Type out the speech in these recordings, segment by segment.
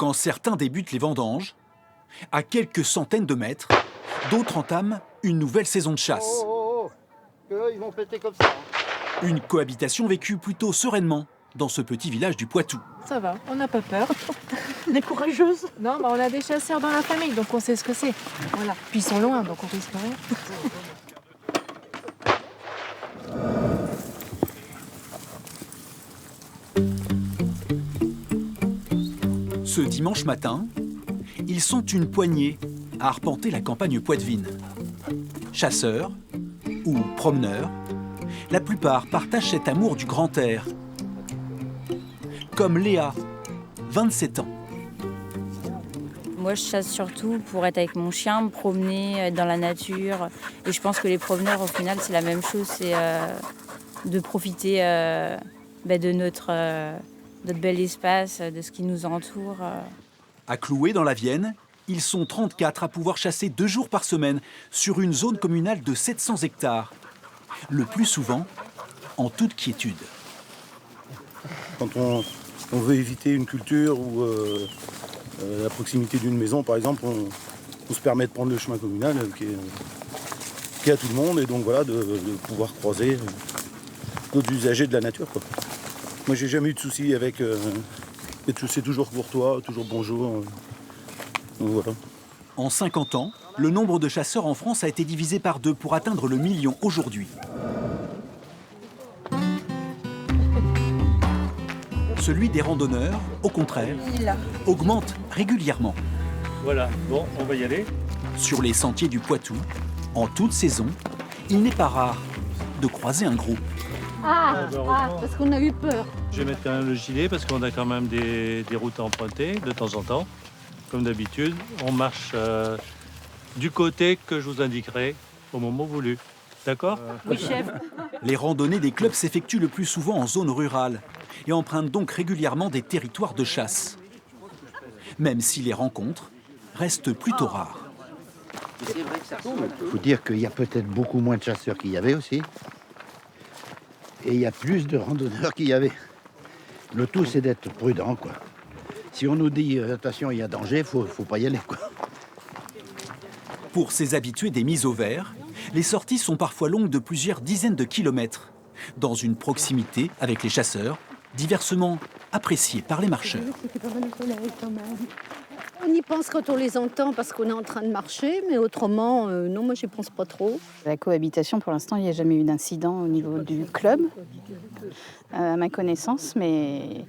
Quand certains débutent les vendanges, à quelques centaines de mètres, d'autres entament une nouvelle saison de chasse. Ils vont péter comme ça. Une cohabitation vécue plutôt sereinement dans ce petit village du Poitou. Ça va, on n'a pas peur. On est courageuse. Non, on a des chasseurs dans la famille, donc on sait ce que c'est. Voilà. Puis ils sont loin, donc on risque rien. Ce dimanche matin, ils sont une poignée à arpenter la campagne poitevine. Chasseurs ou promeneurs, la plupart partagent cet amour du grand air. Comme Léa, 27 ans. Moi, je chasse surtout pour être avec mon chien, me promener, être dans la nature. Et je pense que les promeneurs, au final, c'est la même chose. C'est de profiter de notre bel espace, de ce qui nous entoure. À Cloué, dans la Vienne, ils sont 34 à pouvoir chasser 2 jours par semaine sur une zone communale de 700 hectares. Le plus souvent, en toute quiétude. Quand on veut éviter une culture ou la proximité d'une maison, par exemple, on se permet de prendre le chemin communal qui est à tout le monde et donc voilà, de pouvoir croiser d'autres usagers de la nature, quoi. Moi, j'ai jamais eu de soucis avec... c'est toujours courtois, toujours bonjour. Donc voilà. En 50 ans, le nombre de chasseurs en France a été divisé par 2 pour atteindre le million aujourd'hui. Celui des randonneurs, au contraire, augmente régulièrement. Voilà, bon, on va y aller. Sur les sentiers du Poitou, en toute saison, il n'est pas rare de croiser un groupe. Parce qu'on a eu peur. Je vais mettre quand même le gilet parce qu'on a quand même des routes à emprunter de temps en temps. Comme d'habitude, on marche du côté que je vous indiquerai au moment voulu. D'accord ? Oui, chef. Les randonnées des clubs s'effectuent le plus souvent en zone rurale et empruntent donc régulièrement des territoires de chasse. Même si les rencontres restent plutôt rares. Il faut dire qu'il y a peut-être beaucoup moins de chasseurs qu'il y avait aussi. Et il y a plus de randonneurs qu'il y avait. Le tout, c'est d'être prudent, quoi. Si on nous dit attention, il y a danger, faut pas y aller, quoi. Pour ces habitués des mises au vert, les sorties sont parfois longues de plusieurs dizaines de kilomètres, dans une proximité avec les chasseurs, diversement appréciée par les marcheurs. On y pense quand on les entend parce qu'on est en train de marcher, mais autrement, non, moi, j'y pense pas trop. La cohabitation, pour l'instant, il n'y a jamais eu d'incident au niveau du club, à ma connaissance, mais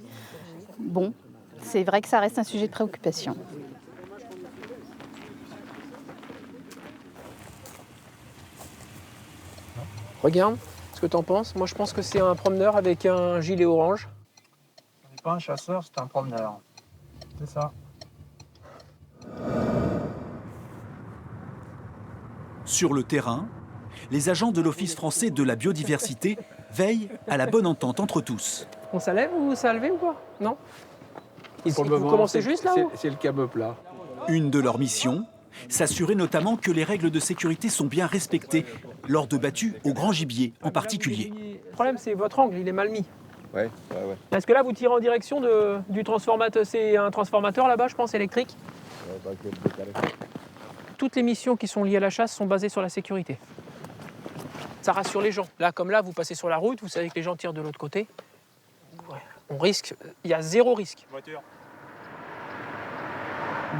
bon, c'est vrai que ça reste un sujet de préoccupation. Regarde, ce que t'en penses. Moi, je pense que c'est un promeneur avec un gilet orange. C'est pas un chasseur, c'est un promeneur. C'est ça. Sur le terrain, les agents de l'Office français de la biodiversité veillent à la bonne entente entre tous. On s'élève ou ça a levé ou quoi? Non. Pour le Vous moment, commencez juste là-haut? c'est le cabot plat. Une de leurs missions, s'assurer notamment que les règles de sécurité sont bien respectées lors de battues au grand gibier en particulier. Le problème, c'est votre angle, il est mal mis. Ouais. Est-ce que là, vous tirez en direction du transformateur? C'est un transformateur là-bas, je pense, électrique. Toutes les missions qui sont liées à la chasse sont basées sur la sécurité. Ça rassure les gens. Là, comme là, vous passez sur la route, vous savez que les gens tirent de l'autre côté. Ouais, on risque, il y a 0 risque.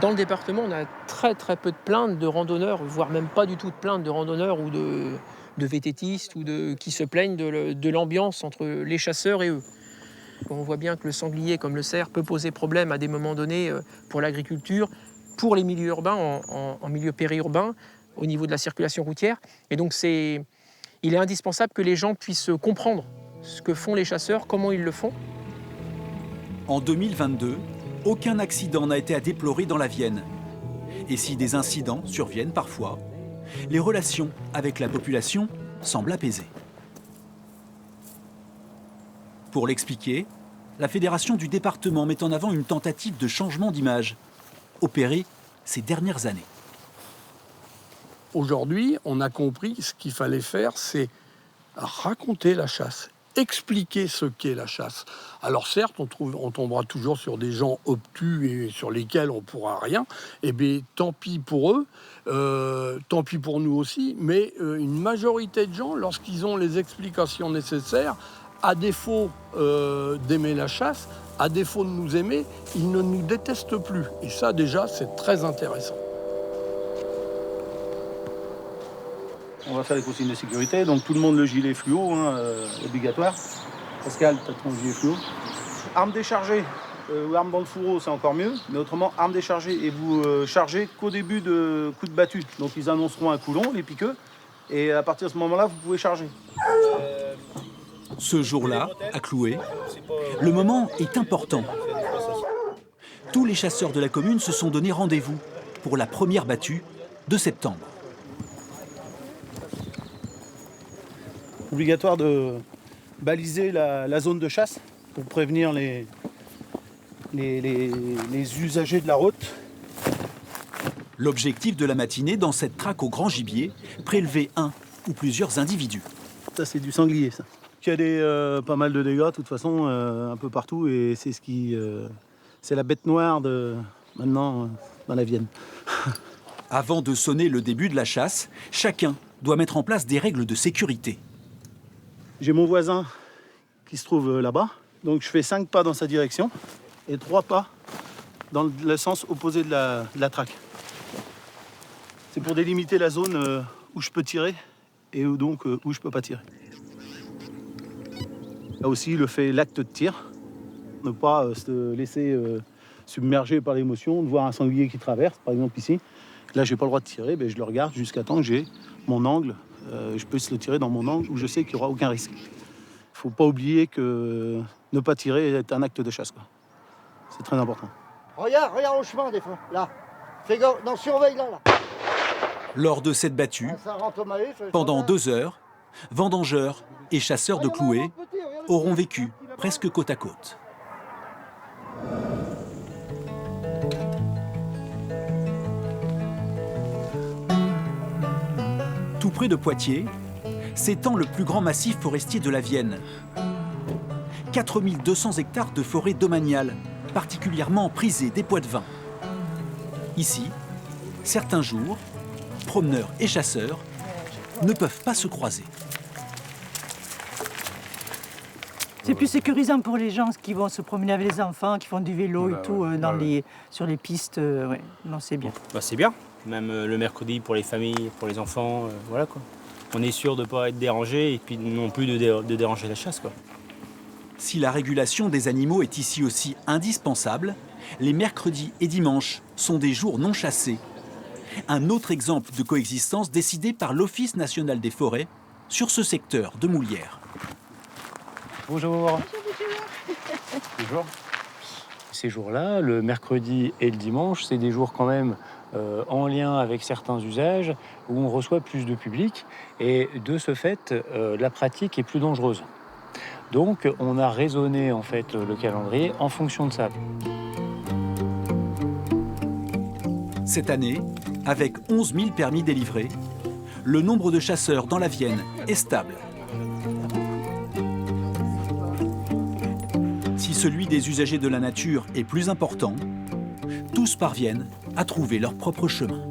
Dans le département, on a très très peu de plaintes de randonneurs, voire même pas du tout de plaintes de randonneurs ou de vététistes ou qui se plaignent de l'ambiance entre les chasseurs et eux. On voit bien que le sanglier, comme le cerf, peut poser problème à des moments donnés pour l'agriculture, pour les milieux urbains, en milieu périurbain, au niveau de la circulation routière. Et donc il est indispensable que les gens puissent comprendre ce que font les chasseurs, comment ils le font. En 2022, aucun accident n'a été à déplorer dans la Vienne. Et si des incidents surviennent parfois, les relations avec la population semblent apaisées. Pour l'expliquer, la fédération du département met en avant une tentative de changement d'image, opérée ces dernières années. Aujourd'hui, on a compris ce qu'il fallait faire, c'est raconter la chasse, expliquer ce qu'est la chasse. Alors certes, on tombera toujours sur des gens obtus et sur lesquels on ne pourra rien. Eh bien, tant pis pour eux, tant pis pour nous aussi, mais une majorité de gens, lorsqu'ils ont les explications nécessaires, à défaut d'aimer la chasse, à défaut de nous aimer, ils ne nous détestent plus. Et ça, déjà, c'est très intéressant. On va faire les consignes de sécurité, donc tout le monde le gilet fluo, obligatoire. Pascal, tu as ton gilet fluo. Arme déchargée ou arme dans le fourreau, c'est encore mieux. Mais autrement, arme déchargée et vous chargez qu'au début de coups de battu. Donc ils annonceront un coup long, les piqueux, et à partir de ce moment-là, vous pouvez charger. Ce jour-là, à Cloué, le moment est important. Tous les chasseurs de la commune se sont donné rendez-vous pour la première battue de septembre. Obligatoire de baliser la zone de chasse pour prévenir les usagers de la route. L'objectif de la matinée, dans cette traque au grand gibier, prélever un ou plusieurs individus. Ça, c'est du sanglier, ça. Il y a pas mal de dégâts, de toute façon, un peu partout, et c'est c'est la bête noire maintenant dans la Vienne. Avant de sonner le début de la chasse, chacun doit mettre en place des règles de sécurité. J'ai mon voisin qui se trouve là-bas, donc je fais 5 pas dans sa direction et 3 pas dans le sens opposé de la traque. C'est pour délimiter la zone où je peux tirer et où je peux pas tirer. Là aussi, l'acte de tir, ne pas se laisser submerger par l'émotion, de voir un sanglier qui traverse, par exemple ici. Là, j'ai pas le droit de tirer, je le regarde jusqu'à temps que j'ai mon angle. Je peux le tirer dans mon angle où je sais qu'il n'y aura aucun risque. Il ne faut pas oublier que ne pas tirer est un acte de chasse. C'est très important. Regarde au chemin des fois, là. Fais gaffe, non, surveille là. Lors de cette battue, pendant 2 heures, vendangeurs et chasseurs de Cloué auront vécu presque côte à côte. Tout près de Poitiers, s'étend le plus grand massif forestier de la Vienne. 4200 hectares de forêt domaniale, particulièrement prisée des Poitevins. Ici, certains jours, promeneurs et chasseurs ne peuvent pas se croiser. C'est plus sécurisant pour les gens qui vont se promener avec les enfants, qui font du vélo et tout, sur les pistes. Ouais. Non, c'est bien. C'est bien. Même le mercredi pour les familles, pour les enfants, voilà quoi. On est sûr de ne pas être dérangé et puis non plus de déranger la chasse, quoi. Si la régulation des animaux est ici aussi indispensable, les mercredis et dimanches sont des jours non chassés. Un autre exemple de coexistence décidé par l'Office national des forêts sur ce secteur de Moulières. Bonjour. Bonjour. Ces jours-là, le mercredi et le dimanche, c'est des jours quand même en lien avec certains usages où on reçoit plus de public et de ce fait, la pratique est plus dangereuse. Donc, on a raisonné en fait le calendrier en fonction de ça. Cette année, avec 11 000 permis délivrés, le nombre de chasseurs dans la Vienne est stable. Si celui des usagers de la nature est plus important, tous parviennent à trouver leur propre chemin.